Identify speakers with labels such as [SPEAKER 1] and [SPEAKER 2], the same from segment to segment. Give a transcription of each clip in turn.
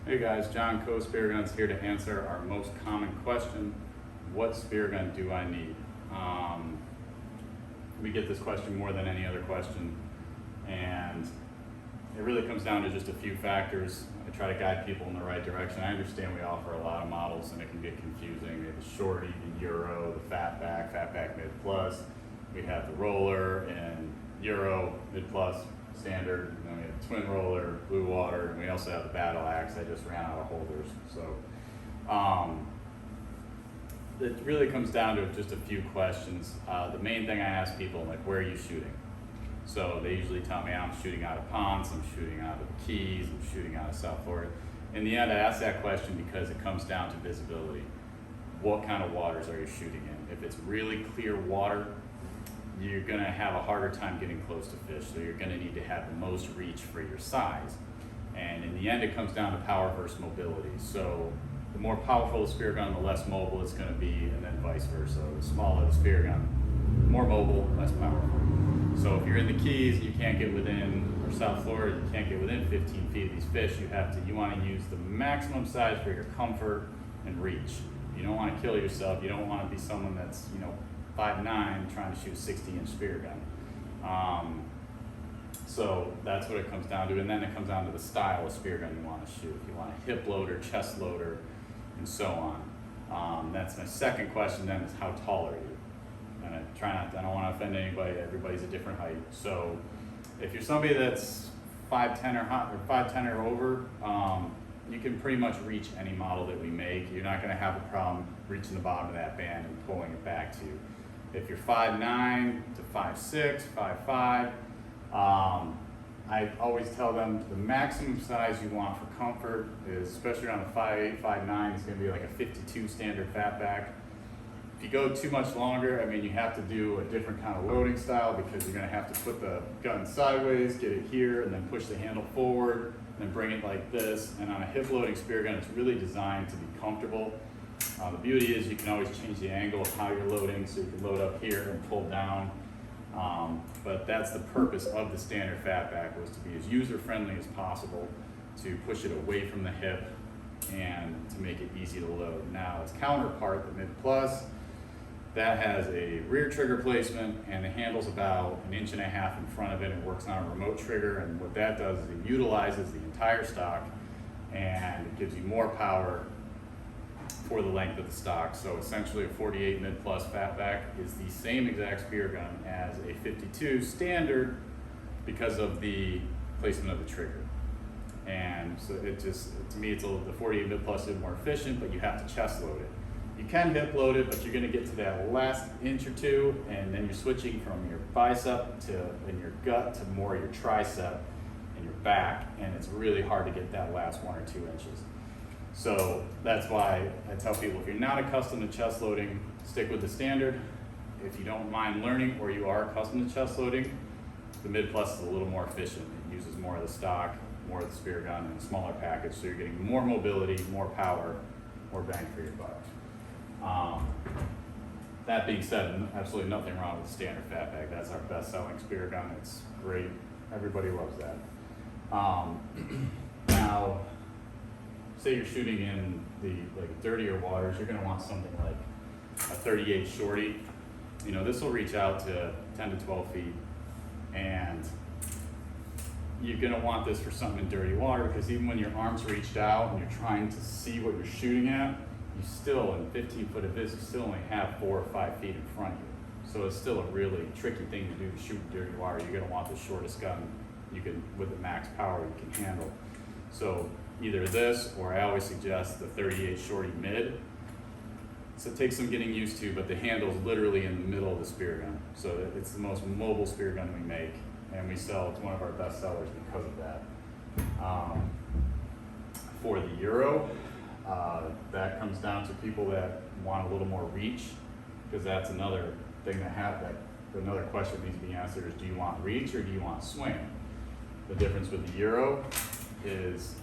[SPEAKER 1] Hey guys, John Speargun's here to answer our most common question: what spear gun do I need? We get this question more than any other question, and it really comes down to just a few factors. I try to guide people in the right direction. I understand we offer a lot of models and it can get confusing. We have the Shorty, the Euro, the Fatback Mid Plus. We have the Roller and Euro, Mid Plus, Standard. And then we have the Twin Roller, Blue Water, and we also have the Battle Axe. I just ran out of holders. So it really comes down to just a few questions. The main thing I ask people, like, where are you shooting? So they usually tell me I'm shooting out of Ponce, I'm shooting out of the Keys, I'm shooting out of South Florida. In the end, I ask that question because it comes down to visibility. What kind of waters are you shooting in? If it's really clear water, you're gonna have a harder time getting close to fish, so you're gonna need to have the most reach for your size. And in the end, it comes down to power versus mobility. So the more powerful the spear gun, the less mobile it's gonna be, and then vice versa. The smaller the spear gun, more mobile, less powerful. So if you're in the Keys, you can't get within, or South Florida, you can't get within 15 feet of these fish. You want to use the maximum size for your comfort and reach. You don't want to kill yourself. You don't want to be someone that's 5'9" trying to shoot a 60-inch spear gun. So that's what it comes down to, and then it comes down to the style of spear gun you want to shoot. If you want a hip loader, chest loader, and so on. That's my second question. Then is how tall are you? And I don't want to offend anybody, everybody's a different height. So if you're somebody that's 5'10" or 5'10" or over, you can pretty much reach any model that we make. You're not going to have a problem reaching the bottom of that band and pulling it back to you. If you're 5'9" to 5'6", 5'5", I always tell them the maximum size you want for comfort is, especially around the 5'8", 5'9", is going to be like a 52 standard fatback. If you go too much longer, you have to do a different kind of loading style because you're going to have to put the gun sideways, get it here, and then push the handle forward, and then bring it like this. And on a hip loading spear gun, it's really designed to be comfortable. The beauty is you can always change the angle of how you're loading, so you can load up here and pull down. But that's the purpose of the standard fatback, was to be as user-friendly as possible, to push it away from the hip and to make it easy to load. Now, its counterpart, the Mid Plus, that has a rear trigger placement, and the handle's about 1.5 inches in front of it. It works on a remote trigger, and what that does is it utilizes the entire stock, and it gives you more power for the length of the stock. So essentially a 48 Mid Plus fatback is the same exact spear gun as a 52 standard because of the placement of the trigger. And so to me, the 48 Mid Plus is more efficient, but you have to chest load it. You can hip load it, but you're gonna get to that last inch or two, and then you're switching from your bicep and your gut to more your tricep and your back, and it's really hard to get that last 1 or 2 inches. So that's why I tell people, if you're not accustomed to chest loading, stick with the standard. If you don't mind learning, or you are accustomed to chest loading, the Mid Plus is a little more efficient. It uses more of the stock, more of the spear gun, and a smaller package, so you're getting more mobility, more power, more bang for your buck. That being said, absolutely nothing wrong with the standard fatback. That's our best-selling spear gun. It's great. Everybody loves that. Now, say you're shooting in the dirtier waters, you're going to want something like a 38 Shorty. This will reach out to 10 to 12 feet, and you're going to want this for something in dirty water, because even when your arm's reached out and you're trying to see what you're shooting at, you still, in 15 foot of this, you still only have 4 or 5 feet in front of you. So it's still a really tricky thing to do to shoot in dirty water. You're gonna want the shortest gun with the max power you can handle. So either this, or I always suggest the 38 Shorty Mid. So it takes some getting used to, but the handle's literally in the middle of the spear gun. So it's the most mobile spear gun we make, and it's one of our best sellers because of that. For the Euro, that comes down to people that want a little more reach, because that's another thing another question that needs to be answered is, do you want reach or do you want swing? The difference with the Euro is,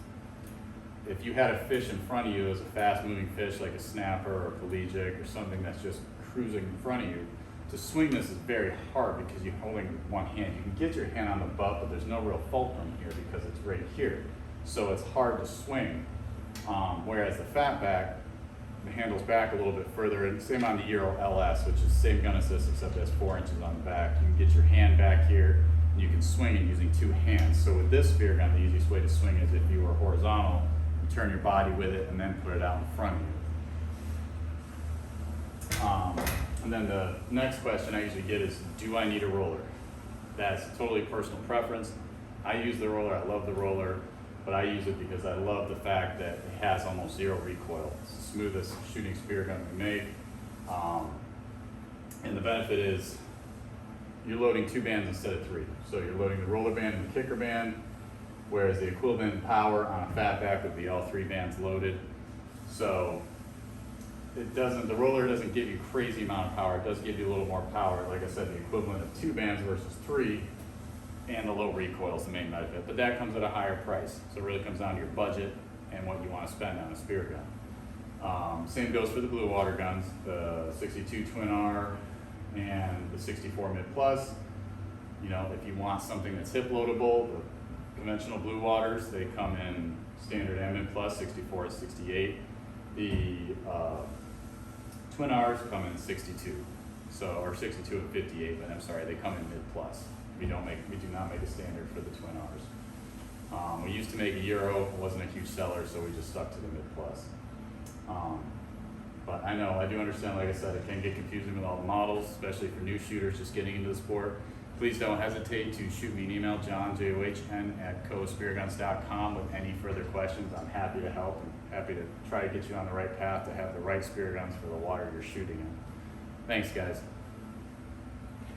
[SPEAKER 1] if you had a fish in front of you as a fast moving fish like a snapper or a pelagic or something that's just cruising in front of you, to swing this is very hard because you're holding one hand. You can get your hand on the butt, but there's no real fulcrum here because it's right here. So it's hard to swing. Whereas the fatback, the handle's back a little bit further, and same on the Euro LS, which is the same gun assist except it has 4 inches on the back. You can get your hand back here, and you can swing it using 2 hands. So with this spear gun, the easiest way to swing is if you were horizontal, you turn your body with it and then put it out in front of you. And then the next question I usually get is, do I need a roller? That's totally personal preference. I use the roller, I love the roller, but I use it because I love the fact that it has almost 0 recoil. It's the smoothest shooting spear gun we make. And the benefit is you're loading 2 bands instead of 3. So you're loading the roller band and the kicker band, whereas the equivalent power on a fatback would be all 3 bands loaded. So the roller doesn't give you crazy amount of power. It does give you a little more power. Like I said, the equivalent of 2 bands versus 3, and the low recoil is the main benefit. But that comes at a higher price. So it really comes down to your budget and what you want to spend on a spear gun. Same goes for the blue water guns, the 62 Twin R and the 64 Mid Plus. You know, if you want something that's hip loadable, the conventional blue waters, they come in standard and Mid Plus, 64 to 68. The Twin R's come in 62, or 62 and 58, but I'm sorry, they come in Mid Plus. We do not make a standard for the Twin R's. We used to make a Euro, it wasn't a huge seller, so we just stuck to the Mid Plus. But I know, I do understand, like I said, it can get confusing with all the models, especially for new shooters just getting into the sport. Please don't hesitate to shoot me an email, John, JOHN, @coaspearguns.com with any further questions. I'm happy to help and happy to try to get you on the right path to have the right spear guns for the water you're shooting in. Thanks, guys.